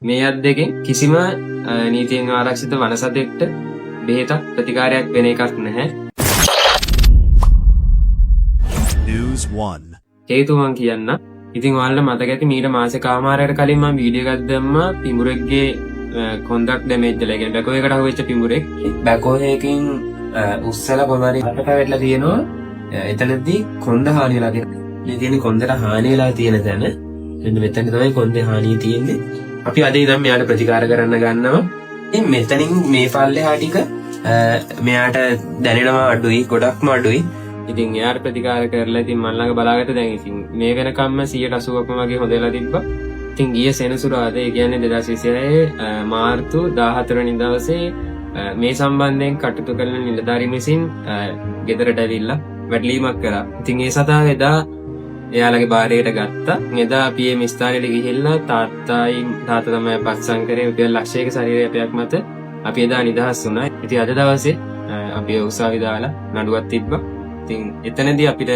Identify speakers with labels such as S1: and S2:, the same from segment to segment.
S1: මේ අත් දෙකෙන් කිසිම නීතියෙන් ආරක්ෂිත වනසතෙක්ට බෙහෙතක් ප්‍රතිකාරයක් වෙන එකක් නැහැ. හේතුව මං කියන්න. ඉතින් ඔයාලට මතක ඇති මීට මාසෙකමාරකට කලින් මම වීඩියෝ එකක් දැම්මා පිඹුරෙක්ගේ කොන්දක් ඩැමේජ් වෙලා. ඒ කියන්නේ බැකෝ එකට අහුවෙච්ච පිඹුරෙක් බැකෝ එකකින් උස්සලා කොමාරි හතට වැටලා තියෙනවා. එතනදී කොන්ද හානි වෙලා තියෙනවා. මේ තියෙන කොන්දට හානි වෙලා තියෙන තැන මෙන්න මෙතන තමයි කොන්දේ හානිය තියෙන්නේ. අපි අද ඉතින් මෙයාට ප්‍රතිකාර කරන්න ගන්නවා. ඉතින් මෙතනින් මේ පල්ලෙහා ටික මෙයාට දැනෙනවා අඩුයි, ගොඩක්ම අඩුයි. ඉතින් එයාට ප්‍රතිකාර කරලා ඉතින් මම ළඟ බලාගත්ත දැන් ඉතින් මේ වෙනකම්ම 180ක්ම වගේ හොද වෙලා තිබ්බා. ඉතින් ගිය සෙනසුරාදා ඒ කියන්නේ 2026 මාර්තු 14 වෙනි දවසේ මේ සම්බන්ධයෙන් කටයුතු කරන නිලධාරීන් විසින් ගෙදරට ඇවිල්ලා වැටලීමක් කරා. ඉතින් ඒ සතා එදා එයාලගේ බාරයට ගත්තා. එදා අපි මේ ස්ථානෙට ගිහිල්ලා තාත්තා තමයි පස්සම් කරේ රුපියල් ලක්ෂයක ශරීරයපයක් මත අපි එදා නිදහස් වුණා. ඉතින් අද දවසේ අපි උසාවි දාලා නඩුවක් තිබ්බා. ඉතින් එතනදී අපිට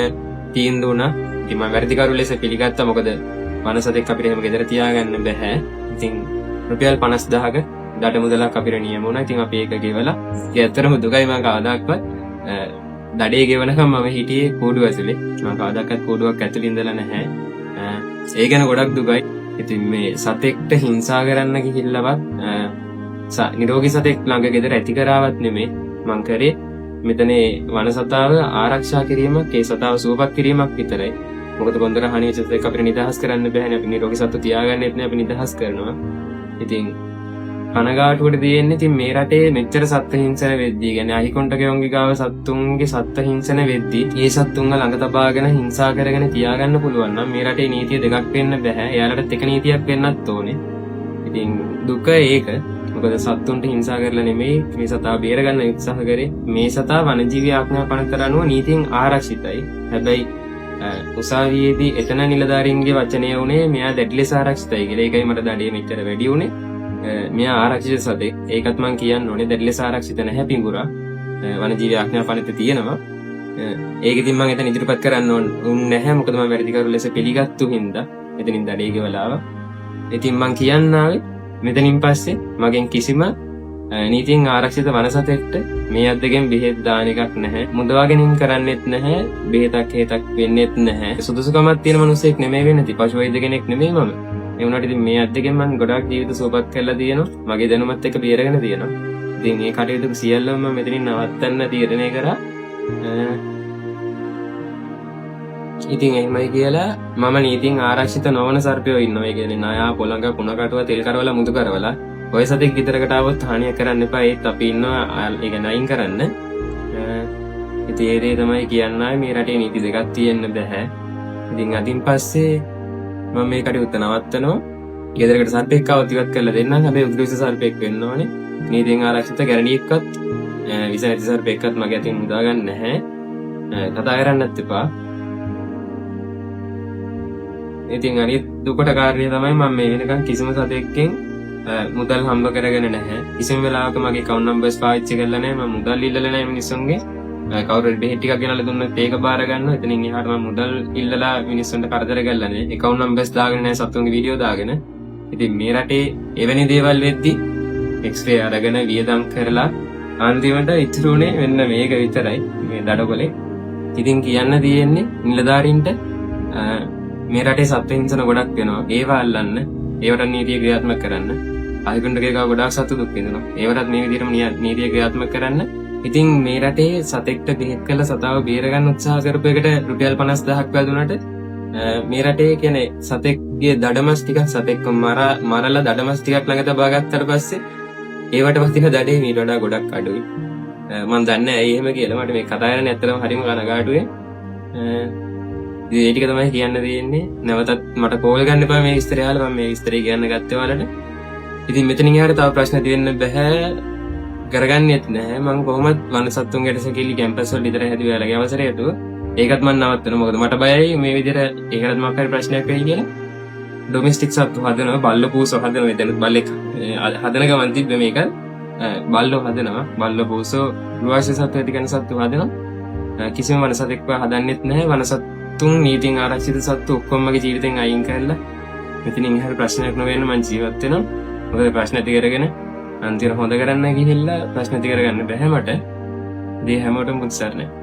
S1: තීන්දුව වුණා ඉතින් මම වැරදිකරු ලෙස පිළිගත්තා. මොකද වනසතෙක් අපිට එහෙම ගෙදර තියාගන්න බෑ. ඉතින් රුපියල් 50000ක දඩ මුදලක් අපිට නියම වුණා. ඉතින් අපි ඒක ගෙවලා ඒ ඇත්තටම දුකයි මම කවදාක්වත් දඩේ ගෙවනකම් මම හිටියේ කූඩුව ඇතුලේ. මම කවදාකවත් කූඩුවක් ඇතුලේ ඉඳලා නැහැ. ඒ ගැන ගොඩක් දුකයි. ඉතින් මේ සතෙක්ට හිංසා කරන්න ගිහිල්ලවත් නිරෝගී සතෙක් ළඟ ගෙදර ඇති කරාවත් නෙමෙයි මං කරේ මෙතන වනසතාව ආරක්ෂා කිරීමක්, ඒ සතාව සුවපත් කිරීමක් විතරයි. මොකද කොන්දර හානිය සතෙක් අපිට නිදහස් කරන්න බෑනේ. අපි නිරෝගී සත්තු තියාගන්නෙත් නෑ, අපි නිදහස් කරනවා. ඉතින් කනගාටුවට තියෙන්නේ ඉතින් මේ රටේ මෙච්චර සත්ත්ව හිංසන වෙද්දී, කියන්නේ අහිකොණ්ඩකයන්ගේ ගාව සත්තුන්ගේ සත්ත්ව හිංසන වෙද්දී ඒ සත්තුන්ව ළඟ තබාගෙන හිංසා කරගෙන තියාගන්න පුළුවන් නම් මේ රටේ නීතිය දෙකක් වෙන්න බෑ. එයාලට එක නීතියක් වෙන්නත් ඕනේ. ඉතින් දුක ඒක. මොකද සත්තුන්ට හිංසා කරලා නෙමෙයි මේ සතා බේරගන්න උත්සාහ කරේ. මේ සතා වනජීවී ආඥා පනතට අනුව නීතියෙන් ආරක්ෂිතයි. හැබැයි උසාවියේදී එතන නිලධාරීන්ගේ වචනය වුණේ මෙයා දැඩි ලෙස ආරක්ෂිතයි කියලා. ඒකයි මට දඩේ මෙච්චර වැඩි වුණේ. මෙයා ආරක්ෂිත සතෙක්. ඒකත් මං කියන්න ඕනේ. දැඩි ලෙස ආරක්ෂිත නැහැ පිඟුරා. වනජීවී ආඥා පනතේ තියෙනවා. ඒක ඉතින් මං එතන ඉදිරිපත් කරන්න ඕනේ නැහැ. මොකද මම වැරදිකරු ලෙස පිළිගත්තු හින්දා එතනින් දඩේ ගෙවලා ආවා. ඉතින් මං කියන්න ආවේ මෙතනින් පස්සේ මගෙන් කිසිම නීතියෙන් ආරක්ෂිත වනසතෙක්ට මේ අත් දෙකෙන් බෙහෙත් දාන එකක් නැහැ. මුදවා ගැනීම කරන්නෙත් නැහැ. බෙහෙතක් හේතක් වෙන්නෙත් නැහැ. සුදුසුකමක් තියෙන මිනිසෙක් නෙමෙයි වෙන්නේ. පශු වෛද්‍ය කෙනෙක් නෙමෙයි මම. ඒ වුණාට ඉතින් මේ අත් දෙකෙන් මම ගොඩාක් ජීවිත සුවපත් කරලා තියෙනවා. මගේ දැනුමත් එක්ක බේරගෙන තියෙනවා. ඉතින් මේ කටයුතු සියල්ලම මම මෙතනින් නවත්තන්න තීරණය කරා. ඉතින් එහෙමයි කියලා මම නීතියෙන් ආරක්ෂිත නොවන සර්පයෝ ඉන්නවා. ඒ කියන්නේ නයා, පොළඟ, කුණකටුව, තෙල් කරවලා, මුදු කරවලා ඔය සතෙක් ගෙදරකට ආවොත් හානිය කරන්න එපා. ඒත් අපි ඉන්නවා ඒක නයින් කරන්න. ඉතින් ඒ දේ තමයි කියන්නයි මේ රටේ නීති දෙකක් තියෙන්න බෑ. ඉතින් අදින් පස්සේ මම මේ කටයුත්ත නවත්තනවා. ගෙදරකට සර්පෙක් ආවොත් ඉවත් කරලා දෙන්නම්. හැබැයි උද්දේශ සර්පෙක් වෙන්න ඕනේ. නීතියෙන් ආරක්ෂිත ගැරණියෙක්වත් විස නැති සර්පෙක්වත් මගේ අතින් මුදා ගන්න නැහැ. කතා කරන්නත් එපා. ඉතින් අනිත් දුකට කාරණේ තමයි මම මේ වෙනකන් කිසිම සතෙක්ගෙන් මුදල් හම්බ කරගෙන නැහැ. කිසිම වෙලාවක මගේ account numbers පාවිච්චි කරලා නැහැ. මම මුදල් ඉල්ලලා නැහැ මිනිස්සුන්ගේ. කවුරු බෙහෙත් ටිකක් ගෙනල්ලා දුන්නොත් ඒක බාර ගන්නවා. එතනින් එහාට මම මුදල් ඉල්ලලා මිනිස්සුන්ට කරදර කරලා නැහැ. account numbers දාගෙන නැහැ, සතුන්ගේ වීඩියෝ දාගෙන. ඉතින් මේ රටේ එවැනි දේවල් වෙද්දි x-ray අරගෙන වියදම් කරලා අන්තිමට ඉතුරුනේ මෙන්න මේක විතරයි. මේ දඩකොලේ. ඉතින් කියන්න තියෙන්නේ නිලධාරීන්ට මේ රටේ සත්ත්ව හිංසන ගොඩක් වෙනවා. ඒවා අල්ලන්න, ඒවට නීතිය ක්‍රියාත්මක කරන්න. අහිගුණ්ඩකේ ගාව ගොඩාක් සත්තු දුක් විඳිනවා. ඒවටත් මේ විදිහටම නීතිය ක්‍රියාත්මක කරන්න. ඉතින් මේ රටේ සතෙක්ට බෙහෙත් කළ සතාව බේර ගන්න උත්සාහ කරපු එකට රුපියල් 50000ක් වැදුනට මේ රටේ කියන්නේ සතෙක්ගේ දඩමස් ටිකක් සතෙක්ව මරලා දඩමස් ටිකක් ළඟ තබා ගත්තට පස්සේ ඒවට වදින දඩේ මීට වඩා ගොඩක් අඩුයි. මම දන්නේ ඇයි එහෙම කියලා. මට මේ කතා කරන්නේ ඇත්තටම හරිම කනගාටුයි. ඒ ටික තමයි කියන්න තියෙන්නේ. නැවතත් මට කෝල් ගන්න එපා මේ විස්තරය අහලා. මම මේ විස්තරය කියන්න ගත්තේ ඔයාලට. ඉතින් මෙතනින් එහාට තව ප්‍රශ්න දෙන්න බෑ. කරගන්නෙත් නැහැ. මම කොහොමද වනසත්තුන් ගැටසැකිලි කැම්පස් වල විතර හැදුවා යාලගේ අවසරයට. ඒකත් මම නවත්තනවා. මොකද මට බයයි මේ විදිහට ඒකට මොකක් හරි ප්‍රශ්නයක් වෙයි කියලා. ඩොමෙස්ටික් සත්තු හදනවා, බල්ල පූසෝ හදනවා. එතන බල්ලෙක් හදන ගමන් තිබ්බ මේක. බල්ලෝ හදනවා. බල්ල පූසෝ රුවාසි සත්තු ඇති කරන සත්තු හදනවා. කිසිම වනසතෙක්ව හදන්නෙත් නැහැ. වනසත් තුන් නීතියෙන් ආරක්ෂිත සත්තු ඔක්කොමගේ ජීවිතෙන් අයින් කරලා මෙතනින් එහාට ප්‍රශ්නයක් නොවෙන්න මං ජීවත් වෙනවා. මොකද ප්‍රශ්න ඇති කරගෙන අන්තිමට හොඳ කරන්න ගිහිල්ලා ප්‍රශ්න ඇති කරගන්න බැහැ මට. ඒ හැමෝටම මුත් සරණයි.